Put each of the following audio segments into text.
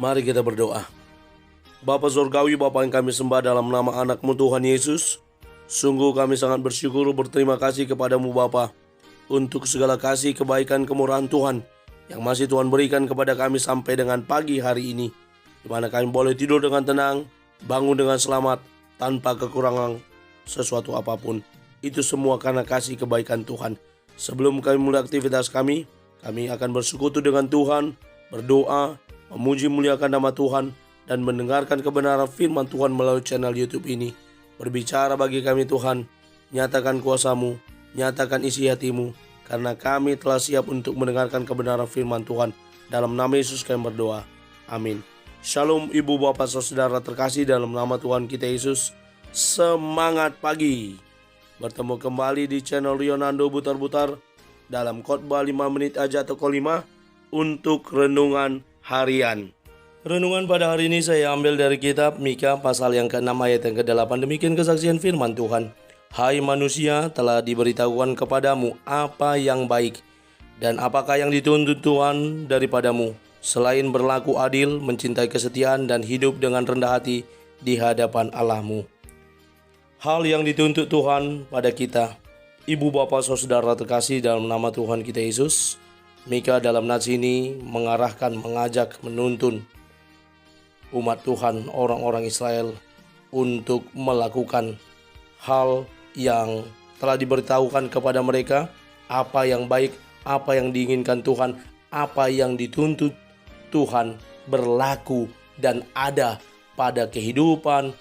Mari kita berdoa. Bapa Surgawi, Bapa yang kami sembah dalam nama anak-Mu Tuhan Yesus, sungguh kami sangat bersyukur berterima kasih kepadamu Bapa untuk segala kasih, kebaikan, kemurahan Tuhan yang masih Tuhan berikan kepada kami sampai dengan pagi hari ini, di mana kami boleh tidur dengan tenang, bangun dengan selamat, tanpa kekurangan sesuatu apapun. Itu semua karena kasih kebaikan Tuhan. Sebelum kami mulai aktivitas kami akan bersekutu dengan Tuhan, berdoa, memuji muliakan nama Tuhan, dan mendengarkan kebenaran firman Tuhan melalui channel YouTube ini. Berbicara bagi kami Tuhan, nyatakan kuasa-Mu, nyatakan isi hati-Mu, karena kami telah siap untuk mendengarkan kebenaran firman Tuhan. Dalam nama Yesus kami berdoa. Amin. Shalom ibu bapak saudara terkasih dalam nama Tuhan kita Yesus. Semangat pagi. Bertemu kembali di channel Rionando Butar-Butar dalam khotbah 5 menit aja atau 5 untuk renungan harian. Renungan pada hari ini saya ambil dari kitab Mika pasal yang ke-6 ayat yang ke-8. Demikian kesaksian firman Tuhan. Hai manusia, telah diberitahukan kepadamu apa yang baik dan apakah yang dituntut Tuhan daripadamu, selain berlaku adil, mencintai kesetiaan, dan hidup dengan rendah hati di hadapan Allahmu. Hal yang dituntut Tuhan pada kita, ibu bapak saudara terkasih dalam nama Tuhan kita Yesus. Mika dalam nats ini mengarahkan, mengajak, menuntun umat Tuhan, orang-orang Israel untuk melakukan hal yang telah diberitahukan kepada mereka, apa yang baik, apa yang diinginkan Tuhan, apa yang dituntut Tuhan berlaku dan ada pada kehidupan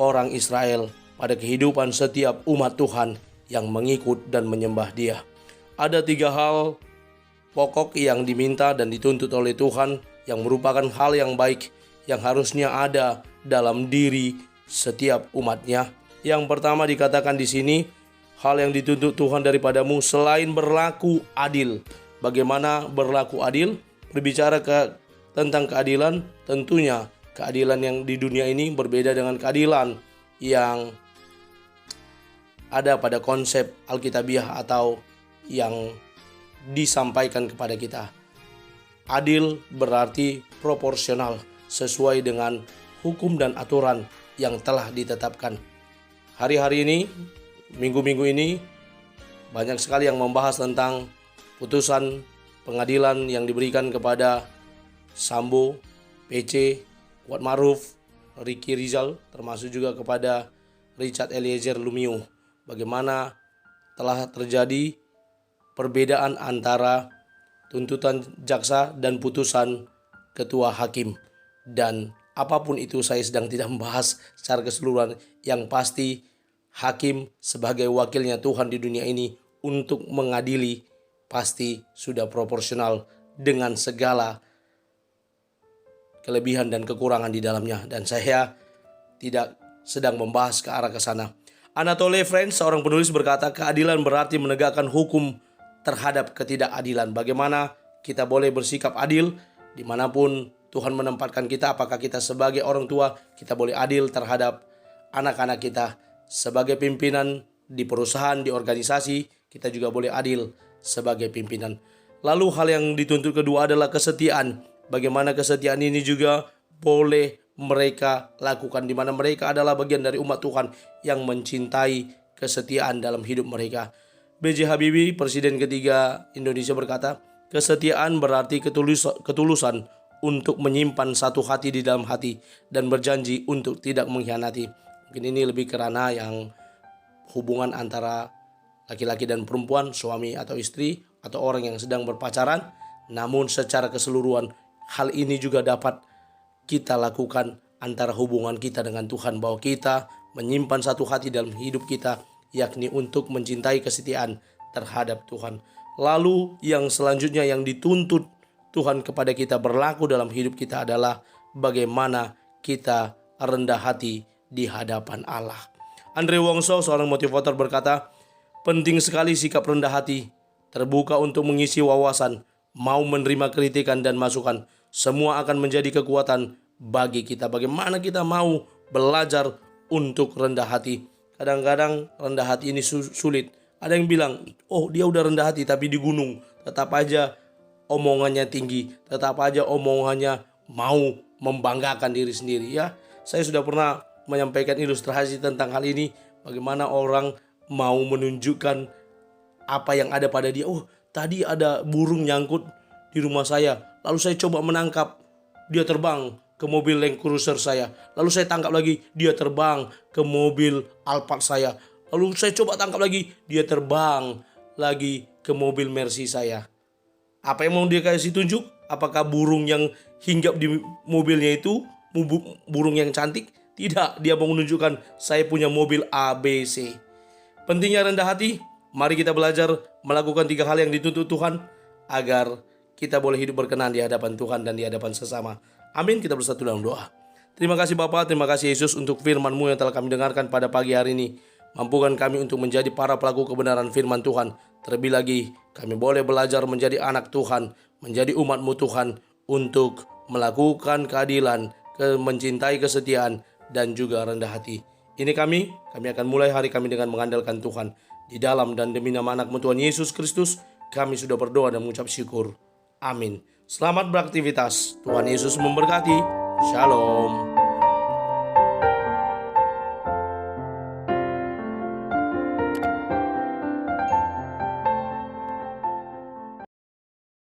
orang Israel, pada kehidupan setiap umat Tuhan yang mengikut dan menyembah Dia. Ada 3 hal pokok yang diminta dan dituntut oleh Tuhan yang merupakan hal yang baik yang harusnya ada dalam diri setiap umatnya. Yang pertama dikatakan di sini, hal yang dituntut Tuhan daripadamu selain berlaku adil. Bagaimana berlaku adil? Berbicara tentang keadilan, tentunya keadilan yang di dunia ini berbeda dengan keadilan yang ada pada konsep Alkitabiah atau yang disampaikan kepada kita. Adil berarti proporsional sesuai dengan hukum dan aturan yang telah ditetapkan. Hari-hari ini, minggu-minggu ini, banyak sekali yang membahas tentang putusan pengadilan yang diberikan kepada Sambo, PC, Kuat Maruf, Ricky Rizal, termasuk juga kepada Richard Eliezer Lumiu. Bagaimana telah terjadi perbedaan antara tuntutan jaksa dan putusan ketua hakim. Dan apapun itu saya sedang tidak membahas secara keseluruhan. Yang pasti hakim sebagai wakilnya Tuhan di dunia ini untuk mengadili pasti sudah proporsional dengan segala kelebihan dan kekurangan di dalamnya. Dan saya tidak sedang membahas ke arah ke sana. Anatole France, seorang penulis, berkata, keadilan berarti menegakkan hukum terhadap ketidakadilan. Bagaimana kita boleh bersikap adil dimanapun Tuhan menempatkan kita. Apakah kita sebagai orang tua, kita boleh adil terhadap anak-anak kita. Sebagai pimpinan di perusahaan, di organisasi, kita juga boleh adil sebagai pimpinan. Lalu hal yang dituntut kedua adalah kesetiaan. Bagaimana kesetiaan ini juga boleh mereka lakukan, di mana mereka adalah bagian dari umat Tuhan yang mencintai kesetiaan dalam hidup mereka. B.J. Habibie, Presiden ketiga Indonesia, berkata, kesetiaan berarti ketulusan untuk menyimpan satu hati di dalam hati dan berjanji untuk tidak mengkhianati. Mungkin ini lebih kerana yang hubungan antara laki-laki dan perempuan, suami atau istri, atau orang yang sedang berpacaran. Namun secara keseluruhan hal ini juga dapat kita lakukan antara hubungan kita dengan Tuhan, bahwa kita menyimpan satu hati dalam hidup kita, yakni untuk mencintai kesetiaan terhadap Tuhan. Lalu yang selanjutnya yang dituntut Tuhan kepada kita berlaku dalam hidup kita adalah bagaimana kita rendah hati di hadapan Allah. Andre Wongso, seorang motivator, berkata, penting sekali sikap rendah hati, terbuka untuk mengisi wawasan, mau menerima kritikan dan masukan. Semua akan menjadi kekuatan bagi kita. Bagaimana kita mau belajar untuk rendah hati. Kadang-kadang rendah hati ini sulit. Ada yang bilang, oh dia udah rendah hati tapi di gunung tetap aja omongannya tinggi, tetap aja omongannya mau membanggakan diri sendiri ya. Saya sudah pernah menyampaikan ilustrasi tentang hal ini, bagaimana orang mau menunjukkan apa yang ada pada dia. Oh, tadi ada burung nyangkut di rumah saya, lalu saya coba menangkap, dia terbang ke mobil Land Cruiser saya. Lalu saya tangkap lagi, dia terbang ke mobil Alphard saya. Lalu saya coba tangkap lagi, dia terbang lagi ke mobil Mercy saya. Apa yang mau dia kasih tunjuk? Apakah burung yang hinggap di mobilnya itu burung yang cantik? Tidak, dia mau menunjukkan saya punya mobil ABC. Pentingnya rendah hati. Mari kita belajar melakukan 3 hal yang dituntut Tuhan agar kita boleh hidup berkenan di hadapan Tuhan dan di hadapan sesama. Amin. Kita bersatu dalam doa. Terima kasih Bapa, terima kasih Yesus untuk firman-Mu yang telah kami dengarkan pada pagi hari ini. Mampukan kami untuk menjadi para pelaku kebenaran firman Tuhan. Terlebih lagi kami boleh belajar menjadi anak Tuhan, menjadi umat-Mu Tuhan, untuk melakukan keadilan, mencintai kesetiaan, dan juga rendah hati. Ini kami akan mulai hari kami dengan mengandalkan Tuhan. Di dalam dan demi nama anak-Mu Tuhan Yesus Kristus, kami sudah berdoa dan mengucap syukur. Amin. Selamat beraktivitas. Tuhan Yesus memberkati. Shalom.